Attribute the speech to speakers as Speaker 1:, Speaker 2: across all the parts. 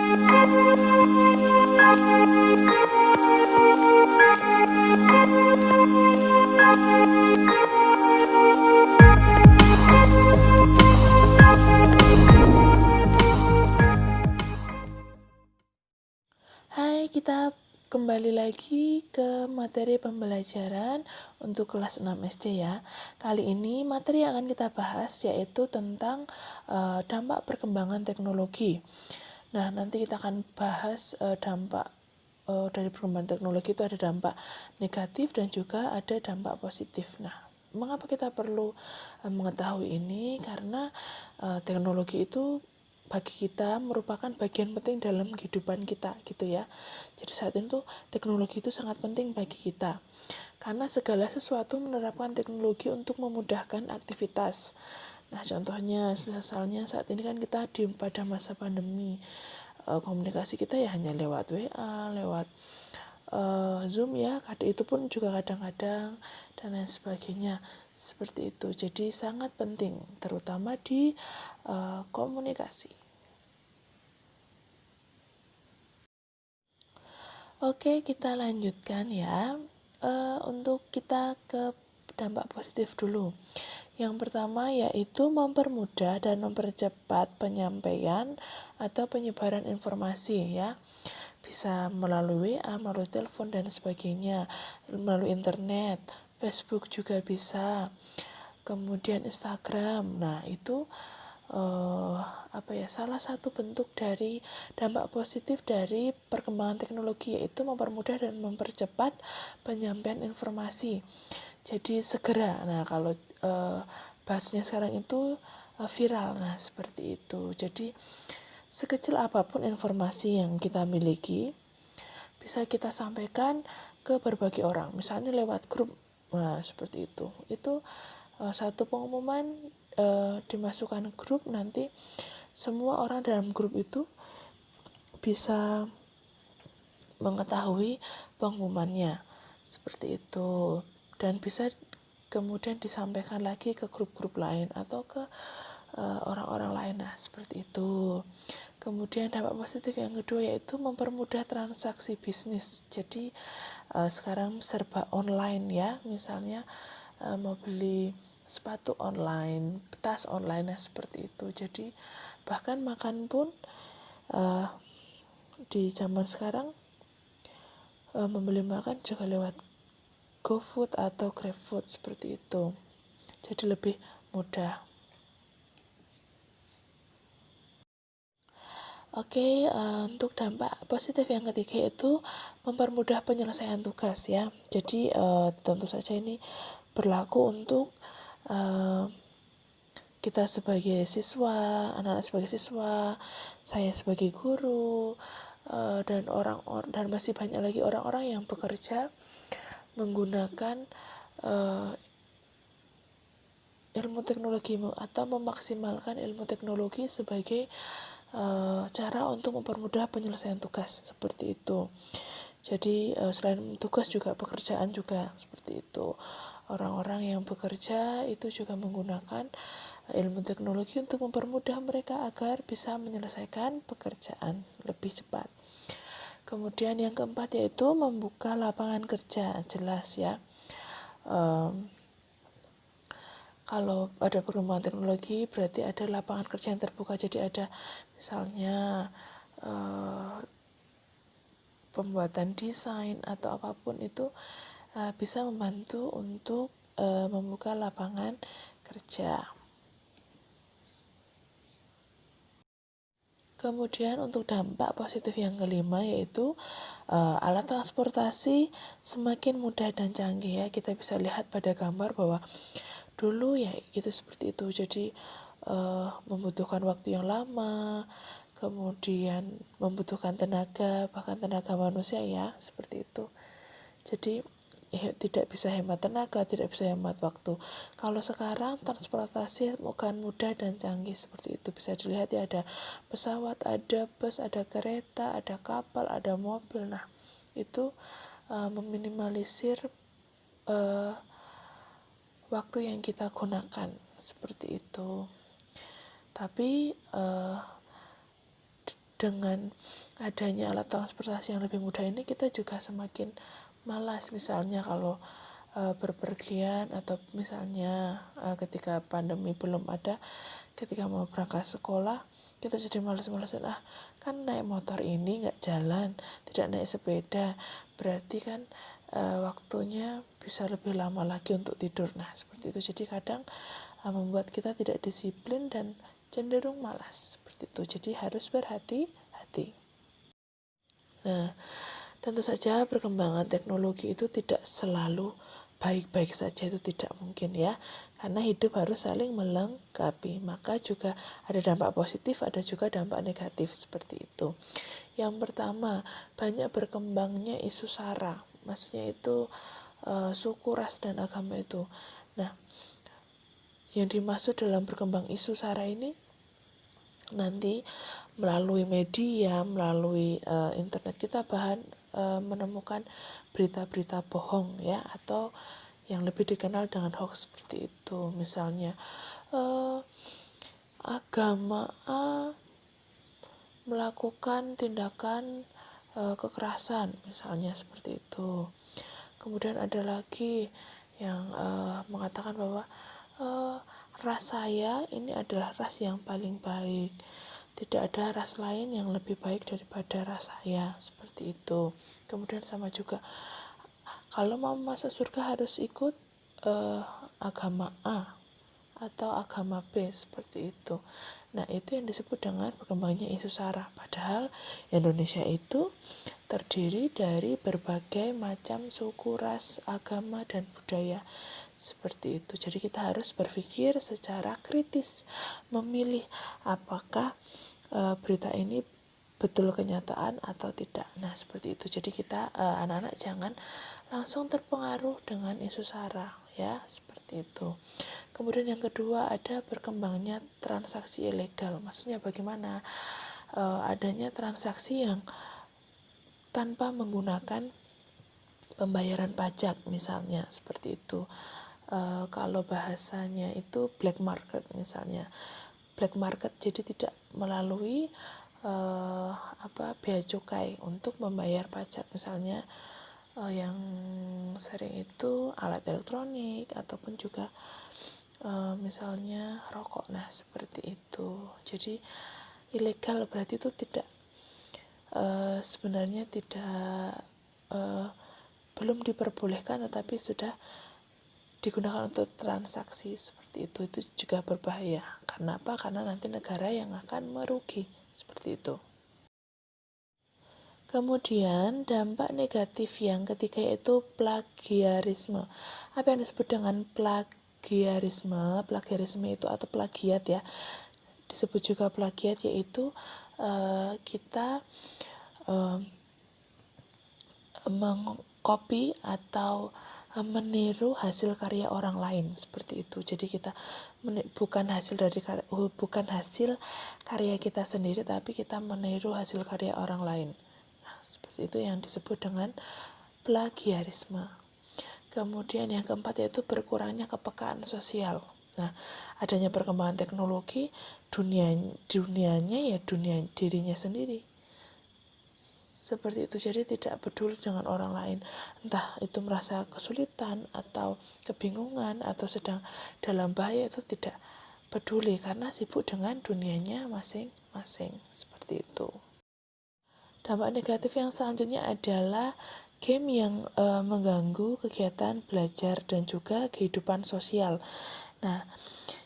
Speaker 1: Hai, kita kembali lagi ke materi pembelajaran untuk kelas 6 SD ya. Kali ini materi yang akan kita bahas yaitu tentang dampak perkembangan teknologi. Nah, nanti kita akan bahas dampak dari perkembangan teknologi itu ada dampak negatif dan juga ada dampak positif. Nah, mengapa kita perlu mengetahui ini? Karena teknologi itu bagi kita merupakan bagian penting dalam kehidupan kita gitu ya. Jadi saat itu teknologi itu sangat penting bagi kita. Karena segala sesuatu menerapkan teknologi untuk memudahkan aktivitas. Nah, contohnya misalnya saat ini kan kita pada masa pandemi. Komunikasi kita ya hanya lewat WA, lewat Zoom ya, itu pun juga kadang-kadang dan lain sebagainya seperti itu. Jadi sangat penting terutama di komunikasi. Oke, kita lanjutkan ya. Untuk kita ke dampak positif dulu. Yang pertama yaitu mempermudah dan mempercepat penyampaian atau penyebaran informasi ya. Bisa melalui WA, melalui telepon dan sebagainya, melalui internet, Facebook juga bisa. Kemudian Instagram. Nah, itu salah satu bentuk dari dampak positif dari perkembangan teknologi yaitu mempermudah dan mempercepat penyampaian informasi. Jadi segera. Nah, kalau bahasanya sekarang itu viral. Nah, seperti itu. Jadi sekecil apapun informasi yang kita miliki bisa kita sampaikan ke berbagai orang. Misalnya lewat grup. Nah, seperti itu. Itu satu pengumuman dimasukkan grup, nanti semua orang dalam grup itu bisa mengetahui pengumumannya seperti itu, dan bisa kemudian disampaikan lagi ke grup-grup lain atau ke orang-orang lain. Nah, seperti itu. Kemudian dampak positif yang kedua yaitu mempermudah transaksi bisnis. Jadi sekarang serba online ya, misalnya mau beli sepatu online, tas online, nah seperti itu. Jadi bahkan makan pun di zaman sekarang membeli makan juga lewat GoFood atau GrabFood seperti itu. Jadi lebih mudah. Oke, untuk dampak positif yang ketiga itu mempermudah penyelesaian tugas ya. Jadi tentu saja ini berlaku untuk kita sebagai siswa, anak-anak sebagai siswa, saya sebagai guru, dan masih banyak lagi orang-orang yang bekerja menggunakan ilmu teknologi atau memaksimalkan ilmu teknologi sebagai cara untuk mempermudah penyelesaian tugas seperti itu. Jadi selain tugas juga pekerjaan juga seperti itu. Orang-orang yang bekerja itu juga menggunakan ilmu teknologi untuk mempermudah mereka agar bisa menyelesaikan pekerjaan lebih cepat. Kemudian yang keempat yaitu membuka lapangan kerja, jelas ya. Kalau ada perkembangan teknologi berarti ada lapangan kerja yang terbuka. Jadi ada misalnya pembuatan desain atau apapun itu bisa membantu untuk membuka lapangan kerja. Kemudian untuk dampak positif yang kelima yaitu alat transportasi semakin mudah dan canggih ya. Kita bisa lihat pada gambar bahwa dulu ya gitu seperti itu. Jadi membutuhkan waktu yang lama, kemudian membutuhkan tenaga, bahkan tenaga manusia ya, seperti itu. Jadi tidak bisa hemat tenaga, tidak bisa hemat waktu. Kalau sekarang transportasi bukan mudah dan canggih seperti itu. Bisa dilihat ya, ada pesawat, ada bus, ada kereta, ada kapal, ada mobil. Nah, itu meminimalisir waktu yang kita gunakan seperti itu. Tapi dengan adanya alat transportasi yang lebih mudah ini, kita juga semakin malas. Misalnya kalau berpergian, atau misalnya ketika pandemi belum ada, ketika mau berangkat sekolah, kita jadi malas-malasan, kan naik motor ini nggak jalan, tidak naik sepeda, berarti kan waktunya bisa lebih lama lagi untuk tidur. Nah, seperti itu. Jadi kadang membuat kita tidak disiplin dan cenderung malas, seperti itu. Jadi harus berhati-hati. Nah, tentu saja perkembangan teknologi itu tidak selalu baik-baik saja, itu tidak mungkin ya, karena hidup harus saling melengkapi. Maka juga ada dampak positif, ada juga dampak negatif, seperti itu. Yang pertama, banyak berkembangnya isu SARA, maksudnya itu suku, ras, dan agama itu. Nah, yang dimaksud dalam berkembang isu SARA ini, nanti melalui media, melalui internet, kita menemukan berita-berita bohong ya, atau yang lebih dikenal dengan hoax, seperti itu. Misalnya agama A melakukan tindakan kekerasan, misalnya seperti itu. Kemudian ada lagi yang mengatakan bahwa ras saya ini adalah ras yang paling baik, tidak ada ras lain yang lebih baik daripada ras saya, seperti itu. Kemudian sama juga, kalau mau masuk surga harus ikut agama A atau agama B, seperti itu. Nah, itu yang disebut dengan berkembangnya isu SARA. Padahal Indonesia itu terdiri dari berbagai macam suku, ras, agama, dan budaya, seperti itu. Jadi kita harus berpikir secara kritis, memilih apakah berita ini betul kenyataan atau tidak. Nah, seperti itu. Jadi kita anak-anak jangan langsung terpengaruh dengan isu SARA ya, seperti itu. Kemudian yang kedua, ada berkembangnya transaksi ilegal. Maksudnya bagaimana? Adanya transaksi yang tanpa menggunakan pembayaran pajak, misalnya seperti itu. Kalau bahasanya itu black market, misalnya black market, jadi tidak melalui bea cukai untuk membayar pajak. Misalnya yang sering itu alat elektronik, ataupun juga misalnya rokok. Nah, seperti itu. Jadi ilegal berarti itu tidak sebenarnya tidak belum diperbolehkan, tetapi sudah digunakan untuk transaksi, seperti itu. Itu juga berbahaya. Karena apa? Karena nanti negara yang akan merugi, seperti itu. Kemudian dampak negatif yang ketiga yaitu plagiarisme. Apa yang disebut dengan plagiarisme? Plagiarisme itu, atau plagiat ya, disebut juga plagiat, yaitu kita mengcopy atau meniru hasil karya orang lain, seperti itu. Jadi kita bukan hasil karya kita sendiri, tapi kita meniru hasil karya orang lain. Nah, seperti itu yang disebut dengan plagiarisme. Kemudian yang keempat yaitu berkurangnya kepekaan sosial. Nah, adanya perkembangan teknologi, dunianya ya dunia dirinya sendiri, seperti itu. Jadi tidak peduli dengan orang lain, entah itu merasa kesulitan atau kebingungan atau sedang dalam bahaya, itu tidak peduli karena sibuk dengan dunianya masing-masing, seperti itu. Dampak negatif yang selanjutnya adalah game yang mengganggu kegiatan belajar dan juga kehidupan sosial. Nah,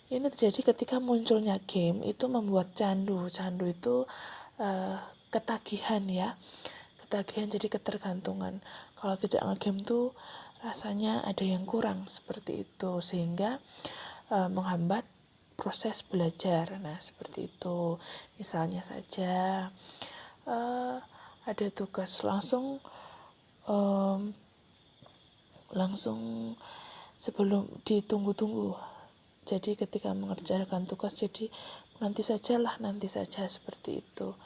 Speaker 1: ini terjadi ketika munculnya game itu membuat candu. Candu itu ketagihan ya, ketagihan, jadi ketergantungan. Kalau tidak nge-game tuh rasanya ada yang kurang, seperti itu, sehingga menghambat proses belajar. Nah, seperti itu. Misalnya saja ada tugas langsung sebelum ditunggu-tunggu. Jadi ketika mengerjakan tugas, jadi nanti saja, seperti itu.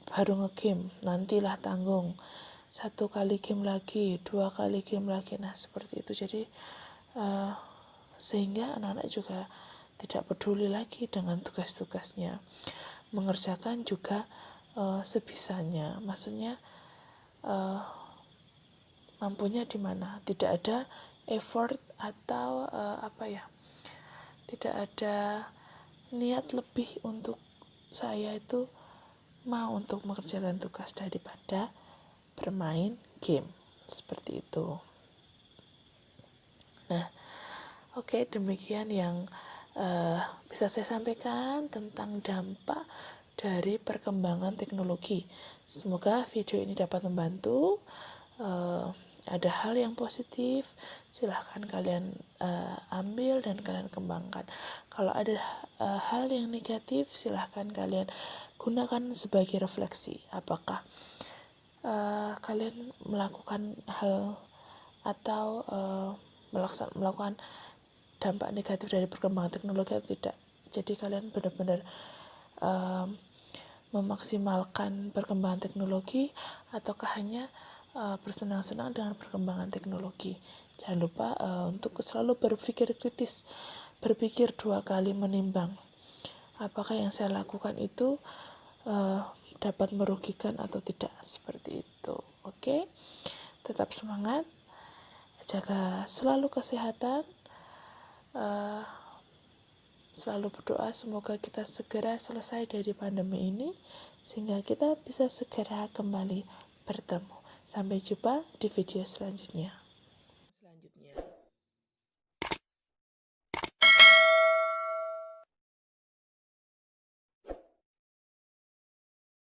Speaker 1: Baru nge-game, nantilah tanggung. 1 kali game lagi, 2 kali game lagi. Nah, seperti itu. Jadi sehingga anak-anak juga tidak peduli lagi dengan tugas-tugasnya. mengerjakan juga sebisanya. Maksudnya mampunya di mana, tidak ada effort atau tidak ada niat lebih untuk saya itu mau untuk mengerjakan tugas daripada bermain game seperti itu. Nah, oke, demikian yang bisa saya sampaikan tentang dampak dari perkembangan teknologi. Semoga video ini dapat membantu. Ada hal yang positif, silahkan kalian ambil dan kalian kembangkan. Kalau ada hal yang negatif, silahkan kalian gunakan sebagai refleksi. Apakah kalian melakukan hal atau melakukan dampak negatif dari perkembangan teknologi atau tidak. Jadi kalian benar-benar memaksimalkan perkembangan teknologi ataukah hanya bersenang-senang dengan perkembangan teknologi. Jangan lupa untuk selalu berpikir kritis, berpikir 2 kali menimbang apakah yang saya lakukan itu dapat merugikan atau tidak, seperti itu. Oke, tetap semangat, jaga selalu kesehatan, selalu berdoa semoga kita segera selesai dari pandemi ini sehingga kita bisa segera kembali bertemu. Sampai jumpa di video selanjutnya.